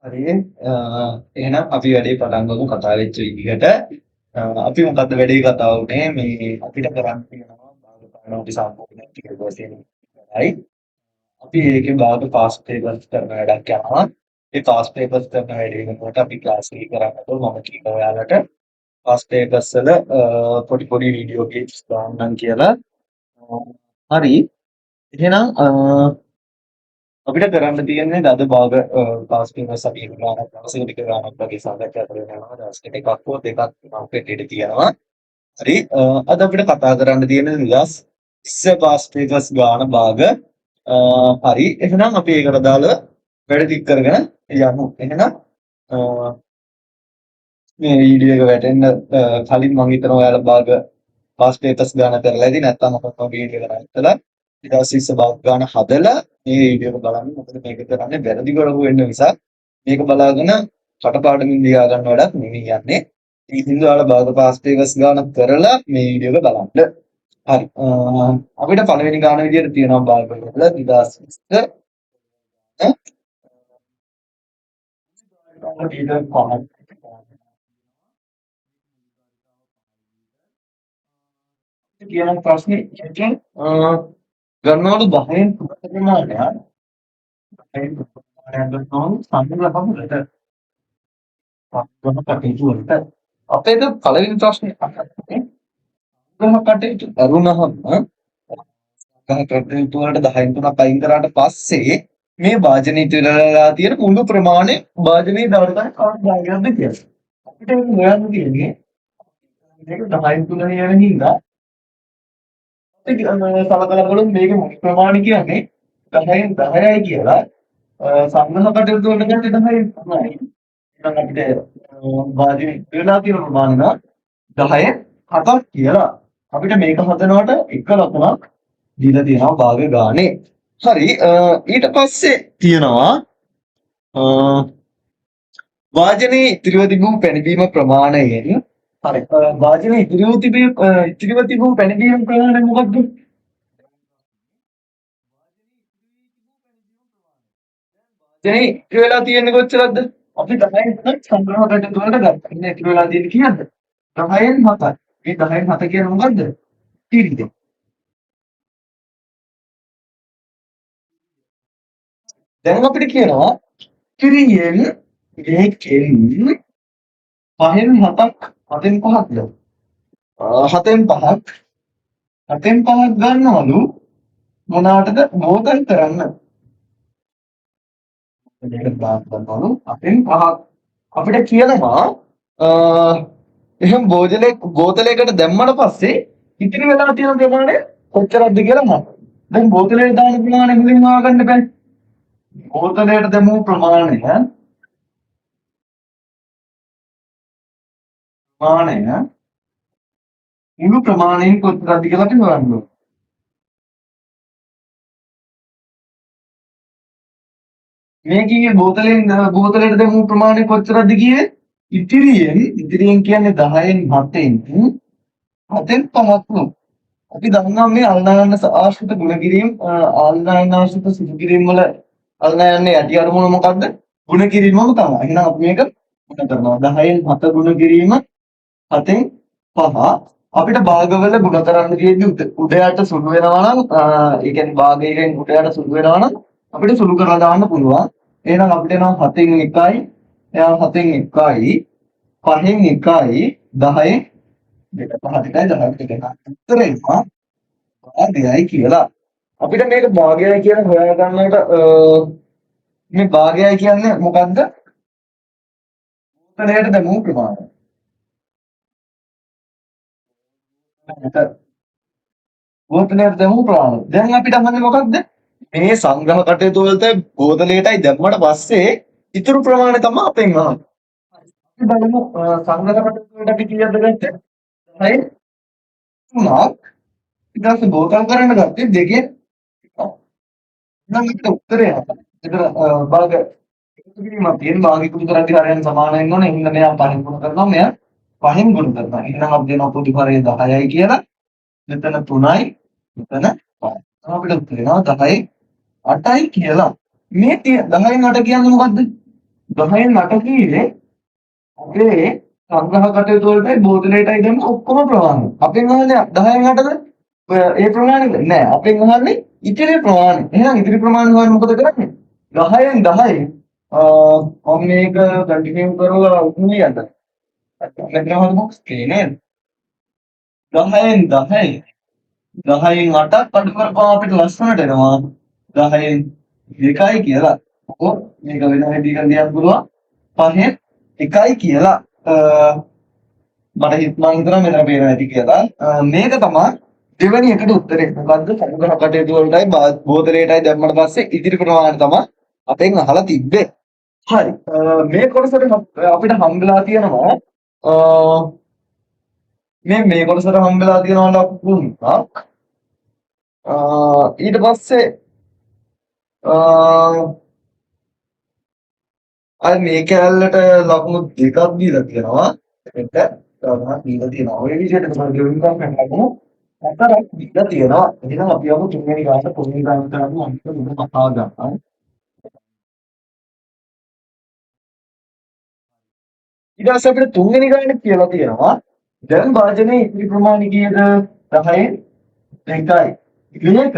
හරි එහෙනම් අපි වැඩේ පටන් ගමු කතා වෙච්ච විදිහට. අපි මොකද්ද වැඩේ කතාව උනේ මේ අපිට කරන්න තියෙනවා භාග පාඩමට සම්පූර්ණ ටික වශයෙන් ඉවරයි. අපි ඒකේ භාග පාස් පේපර්ස් කරන වැඩක් යනවා. ඒ පාස් පේපර්ස් කරන වැඩේ වෙනකොට අපි ක්ලාස් එක කරන්නකොට මම කියනවා ඔයාලට පාස් පේපර්ස් වල පොඩි පොඩි වීඩියෝ ක්ලිප්ස් දාන්නම් කියලා. හරි එහෙනම් අපිට කරන්න තියෙන්නේ අද භාග ක්ලාස් පේපර්ස් අපි ගානක් දවසකට ටික ගානක් වගේ සාකච්ඡා කරගෙන යනවා. දවසකට එකක් හෝ දෙකක් මම පෙට්ටියට තියනවා. හරි අද අපිට කතා කරන්න තියෙන 2020 පාස් පේපර්ස් ගාන භාග හරි එහෙනම් අපි ඒකට දාලා වැඩ ටික කරගෙන යමු. එහෙනම් මේ වීඩියෝ එක වැටෙන්න කලින් මම හිතනවා ඔයාලා භාග පාස් පේපර්ස් ගාන කරලා ඇති නැත්නම් මම වීඩියෝ එක නවත්තලා 2020 භාග ගාන හදලා මේ වීඩියෝ එක බලන්න. මොකද මේක කරන්නේ වැරදි කරපු වෙන්න නිසා මේක බලාගෙන කටපාඩමින් ලියා ගන්න වැඩක් නෙවෙයි යන්නේ. ඒ හින්දා ඔයාලා භාග පාස් පේපර්ස් ගාන කරලා මේ වීඩියෝ එක බලන්න. හරි අපිට පළවෙනි ගාන විදියට තියෙනවා භාග වල 2020 කියන ප්‍රශ්නේ එකෙන් ගන්නවලු 10න් ප්‍රමාණයක් 10න් ප්‍රමාණයක් ගන්නවලු සංග්‍රහ කටයුතු වලට අපේද පළවෙනි ප්‍රශ්නේ අහන්නේ සංග්‍රහ කටයුතු කරුණහම සංග්‍රහ කටයුතු වලට 10න් 3ක් අයින් කරාට පස්සේ මේ වාජනීය ඉතිරිලා තියෙන මුළු ප්‍රමාණය වාජනීය දවල්ට කවදාද කියලා. අපිට මේක හොයන්න තියෙන්නේ මේක 10න් 3 යන හින්දා සලකලා බලමු මේක මුළු ප්‍රමාණය කියන්නේ 10න් 10යි කියලා. සංග්‍රහ කටයුතු වලට ගත්තේ 10න් තමයි. එහෙනම් අපිට වාජනීය ඉතිරිලා තියෙන ප්‍රමාණය 10න් 7ක් කියලා. අපිට මේක හදනකොට එක ලකුණක් දීලා තියෙනවා භාග ගානේ. හරි ඊට පස්සේ තියෙනවා වාජනයේ ඉතිරිව තිබූ පැණිබීම ප්‍රමාණයෙන් හරි වාජනයේ ඉතිරිව තිබූ පැණිබීම ප්‍රමාණය මොකක්ද? වාජනයේ ඉතිරි වෙලා තියෙන්නේ කොච්චරද? අපි 10න් 7ක් සංග්‍රහ කටයුතු වලට ගත්තා. ඉතින් ඉතිරි වෙලා තියෙන්නේ කීයද? 10න් 7ක්. මේ 10න් 7 කියන්නේ මොකද්ද? ඉතිරිද? දැන් අපිට කියනවා ඉතිරියෙන් මේකෙන් 5න් 7ක් 7න් 5ක්ද? 7න් 5ක් 7න් 5ක් ගන්නවලු මොනකටද බෝතල් කරන්න. මේකට බාක් ගන්නවලු 7න් 5ක් අපිට කියනවා එහෙනම් බෝතලයකට දැම්මම පස්සේ ඉතිරි වෙලා තියෙන ප්‍රමාණය කොච්චරද කියලා මම. දැන් බෝතලයට දාන ප්‍රමාණය මුලින්ම හොයාගන්න බෑ. බෝතලයට දැමූ ප්‍රමාණය මුළු ප්‍රමාණයෙන් කොච්චරද කියලා අපි හොයන්න ඕනේ. මේ කියේ බෝතලයට දැමූ ප්‍රමාණය කොච්චරද කියේ? ඉතිරියෙන් කියන්නේ 10න් 7න් 7න් 5ක්. අපි දන්නවා මේ අල්නායන ආශ්‍රිත ගුණ කිරීම අල්නායන ආශ්‍රිත සිදු කිරීම වල අල්නායන්නේ යටි අරමුණ මොකද්ද? ගුණ කිරීමම තමයි. එහෙනම් අපි මේක ගුණ කරනවා. 10න් 7 ගුණ කිරීම 7න් 5 අපිට භාගවල ගුණ කරන්න තියෙද්දි උඩ යට සුළු වෙනවා නම් ඒ කියන්නේ භාගයෙන් උඩ යට සුළු වෙනවා නම් අපිට සුළු කරලා දාන්න පුළුවන්. එහෙනම් අපිට එනවා 7න් 1යි එයා 7න් 1යි 5න් 1යි 10න් 2 5 2යි 10යි 2යි උත්තරේ භාගයයි කියලා. අපිට මේක භාගයයි කියන හොයා ගන්නකොට මේ භාගයයි කියන්නේ මොකද්ද? බෝතලයට දැමූ ප්‍රමාණය. බෝතලයට දැමූ ප්‍රමාණය. දැන් අපිට අහන්නේ මොකද්ද? මේ සංග්‍රහ කටයුතු වලට බෝතලයටයි දැම්මට පස්සේ ඉතුරු ප්‍රමාණය තමයි අපෙන් අහන්නේ. අපි බලමු සංග්‍රහ කටයුතු වලට අපි කීයක්ද ගත්තේ? 10න් 3ක්. ඊට පස්සේ බෝතල් කරන්න ගත්තේ 2න් 1ක්. නම් අපිට උත්තරය එතන භාග එකතු කිරීමක් තියෙන භාග එකතු කරද්දී හරයන් සමාන වෙන්න ඕනේ. එහෙනම් මෙයා 5න් ගුණ කරනවා මෙයා 5න් ගුණ කරනවා. එහෙනම් අපි දෙනවා පොඩි හරය 10යි කියලා. මෙතන 3යි මෙතන 5යි. අපිට උත්තර වෙනවා 10යි 8යි කියලා. මේ 10න් 8 කියන්නේ මොකද්ද? 10න් 8 කීවේ අපේ සංග්‍රහ කටයුතු වලටයි බෝතලයටයි දැම්ම ඔක්කොම ප්‍රමාණය. අපෙන් අහන්නේ 10න් 8ද ඒ ප්‍රමාණයද? නෑ. අපෙන් අහන්නේ ඉතිරි ප්‍රමාණය. එහෙනම් ඉතිරි ප්‍රමාණය හොයන්න මොකද කරන්නේ? 10න් 10 මම මේක කන්ටිනියු කරලා උන්නේ යන්න. මෙතන හොයමු ස්ක්‍රීන් 10න් 10 10න් 8ක් අඩු කරපුවම අපිට ලස්සනට එනවා 10න් 2යි කියලා. ඔව් මේක වෙන විදිහකට ලියන්න පුළුවන් 5න් 1යි කියලා. මට මම හිතනවා මෙතන පේනවා ඇති කියලා. මේක තමයි දෙවෙනි එකට උත්තරේ. මොකද්ද? සංග්‍රහ කටයුතු වලටයි බෝතලයටයි දැම්මට පස්සේ ඉදිරි ප්‍රමාණය තමයි අපෙන් අහලා තිබ්බේ. හරි. මේ කොටසට අපිට හම්බෙලා තියෙනවා මේ කොටසට හම්බෙලා තියෙනවා ලකුණක්. ඊට පස්සේ අය මේ කැලලට ලකුණු දෙකක් දීලා තියෙනවා. එක තමයි දීලා තියෙනවා. ඔය විදිහට තමයි ගෙවින් ගන්න ලකුණු හතරක් දීලා තියෙනවා. එහෙනම් අපි යමු තුන්වෙනි ගානට පොඩි ගානට කරමු අන්තිම දුක කතා ගන්න. ඊට පස්සේ අපිට තුන්වෙනි ගානේ කියලා තියෙනවා දැන් වාජනයේ ඉතිරි ප්‍රමාණය කීයද? 10න් 2යි. මේක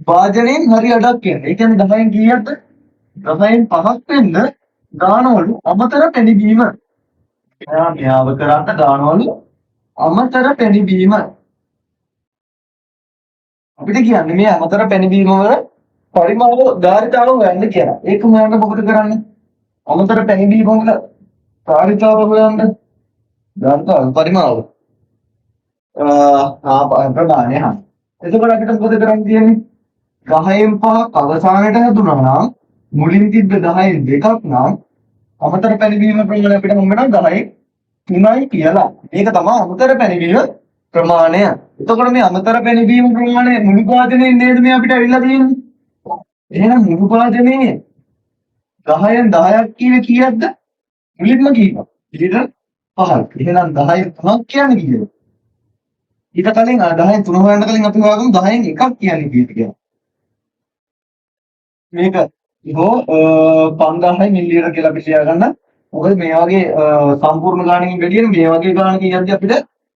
වාජනයෙන් හරි අඩක් කියන්නේ. ඒ කියන්නේ 10න් කීයක්ද? 10න් 5ක් වෙන්න ගානවලු අමතර පැණිබීම. මෙයාව කරන්න ගානවලු අමතර පැණිබීම. අපිට කියන්නේ මේ අමතර පැණිබීම වල පරිමාව ධාරිතාව හොයන්න කියලා. ඒක හොයන්න මොකද කරන්නේ? අමතර පැණිබීම වල ධාරිතාව හොයන්න ධාරිතාව පරිමාව ප්‍රමාණය. එතකොට අපිට මොකද කරන්න තියෙන්නේ? 10න් 5ක් අවසානයට හැදුනා නම් මුලින් තිබ්බ 10න් 2ක් නම් අමතර පැණිබීම ප්‍රමාණය අපිට හම්බ වෙනවා 10න් 3යි කියලා. මේක තමයි අමතර පැණිබීම ප්‍රමාණය. එතකොට මේ අමතර පැණිබීම ප්‍රමාණය මුළු වාදනයේ නේද මේ අපිට ඇවිල්ලා තියෙන්නේ? එහෙනම් මුළු වාදනයේ 10න් 10ක් කියන්නේ කීයක්ද? මුලින්ම කීවා. ඊට 5ක්. එහෙනම් 10න් 3ක් කියන්නේ කීයද? ඊට කලින් 10න් 3 හොයන්න කලින් අපි හොයාගමු 10න් 1ක් කියන්නේ කීයද කියලා. මේක හෝ 5000 මිලිලීටර කියලා අපි ලියා ගන්න. මොකද මේ වගේ සම්පූර්ණ ගාණකින් වැඩියෙන් මේ වගේ ගාණක කියද්දි අපිට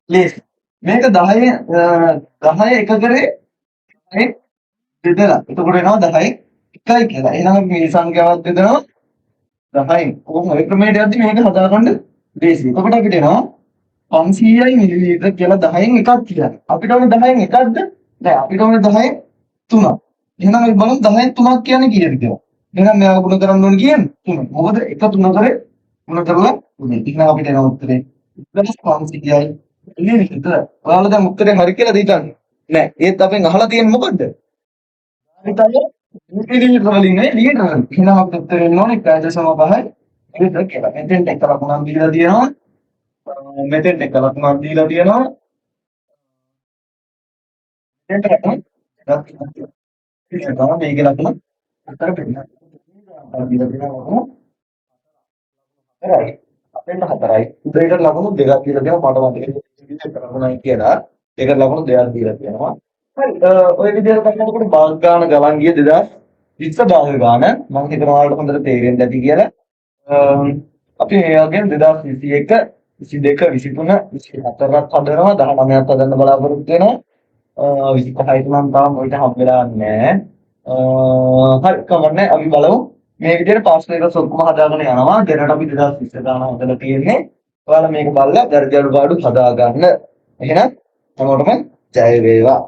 ලේසි. මේක 10 එක කරේ 10 බෙදලා. එතකොට එනවා 10 1යි කියලා. එහෙනම් මේ සංඛ්‍යාවත් බෙදනවා 10යි. කොහොම ඔය ක්‍රමයට යද්දි මේක හදාගන්න ලේසි. එතකොට අපිට එනවා 500යි මිලිලීටර කියලා 10න් එකක් කියන්නේ. අපිට ඕනේ 10න් එකක්ද? නෑ අපිට ඕනේ 10න් 3ක්. එහෙනම් අපි බලමු 10න් 3ක් කියන්නේ කීයද කියලා. එහෙනම් මෙයාව ගුණ කරන්න ඕනේ කියන්නේ 3. මොකද 1 3 කරේ ගුණ කරලා උනේ. ඉතින් අපිට එන උත්තරේ 500යි මිලිලීටර. ඔයාලා දැන් උත්තරේ හරි කියලා දෙයිතන්නේ. නෑ. ඒත් අපෙන් අහලා තියෙන්නේ මොකද්ද? හිතන්නේ මිලිලීටර වලින් නේ ලීටර වලින්. එහෙනම් අපිට උත්තරේ එන්න ඕනේ 1.5 ලීටර කියලා. මෙතෙන්ට එක ලකුණක් දීලා තියෙනවා. මෙතෙන්ට එක ලකුණක් දීලා තියෙනවා. මෙතෙන්ට ලකුණක් දීලා මේකේ ලකුණ අතර පෙන්නනවා. දීලා තියෙනවා හතරයි. අපෙන්ට හතරයි. උදේට ලකුණු දෙකක් දීලා තියෙනවා. මට මතකයි එක ලකුණයි කියලා. ඒකට ලකුණු දෙකක් දීලා තියෙනවා. හරි. ඔය විදිහට බලනකොට භාග ගාන ගලන් ගිය 2020 භාග ගාන මම හිතනවා ඔයාලට හොඳට තේරෙන්න ඇති කියලා. අපි මේ වගේ 2021 22 23 24ක් හදනවා 19ක් හදන්න බලාපොරොත්තු වෙනවා 25ට නම් තාම ඔයිට හම්බෙලා නැහැ. හරි කමන්නේ අපි බලමු මේ විදිහට පාස් පේපර්ස් ඔක්කොම හදාගෙන යනවා. දැනට අපි 2020 ගාන හදලා තියෙන්නේ. ඔයාලා මේක බලලා දර්ජ අඩුපාඩු හදා ගන්න. එහෙනම් හැමෝටම ජය වේවා.